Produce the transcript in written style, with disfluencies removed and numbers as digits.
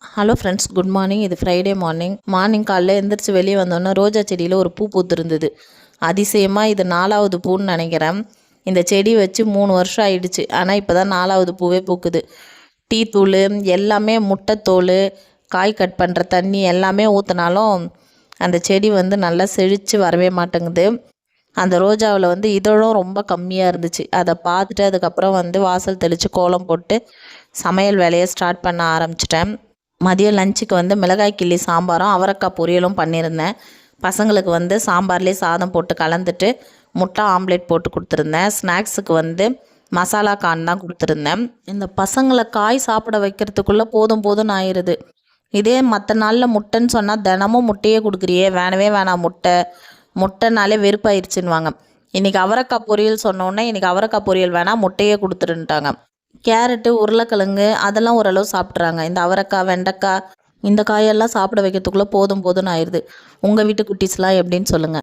Hello friends, good morning. இது Friday morning காலைல எழுந்திரிச்சு வெளியே வந்தோன்னே ரோஜா செடியில் ஒரு பூ பூத்திருந்தது. அதிசயமாக இது 4வது பூன்னு நினைக்கிறேன். இந்த செடி வச்சு 3 வருஷம் ஆயிடுச்சு. ஆனால் இப்போ தான் 4வது பூவே பூக்குது. டீ தூள் எல்லாமே, முட்டைத்தோல், காய் கட் பண்ணுற தண்ணி எல்லாமே ஊற்றினாலும் அந்த செடி நல்லா செழித்து வரவே மாட்டேங்குது. அந்த ரோஜாவில் இதழும் ரொம்ப கம்மியாக இருந்துச்சு. அதை பார்த்துட்டு அதுக்கப்புறம் வாசல் தெளித்து கோலம் போட்டு சமையல் வேலையை ஸ்டார்ட் பண்ண ஆரம்பிச்சிட்டேன். மதியம் லஞ்சுக்கு மிளகாய் கிள்ளி சாம்பாரும் அவரைக்காய் பொரியலும் பண்ணியிருந்தேன். பசங்களுக்கு சாம்பார்லேயே சாதம் போட்டு கலந்துட்டு முட்டை ஆம்லேட் போட்டு கொடுத்துருந்தேன். ஸ்நாக்ஸுக்கு மசாலா கார்ன் தான் கொடுத்துருந்தேன். இந்த பசங்களை காய் சாப்பிட வைக்கிறதுக்குள்ளே போதும் ஆயிடுது. இதே மற்ற நாளில் முட்டைன்னு சொன்னால் தினமும் முட்டையே கொடுக்குறியே, வேணவே வேணாம் முட்டைனாலே வெறுப்பாயிருச்சுன்னுவாங்க. இன்றைக்கி அவரைக்காய் பொரியல் சொன்னோன்னே இன்றைக்கி அவரைக்காய் பொரியல் வேணாம், முட்டையே கொடுத்துருன்ட்டாங்க. கேரட்டு, உருளைக்கிழங்கு அதெல்லாம் ஓரளவு சாப்பிட்றாங்க. இந்த அவரைக்காய், வெண்டைக்காய் இந்த காயெல்லாம் சாப்பிட வைக்கிறதுக்குள்ளே போதும்னு ஆயிடுது. உங்கள் வீட்டு குட்டீஸ்லாம் எப்படின்னு சொல்லுங்கள்.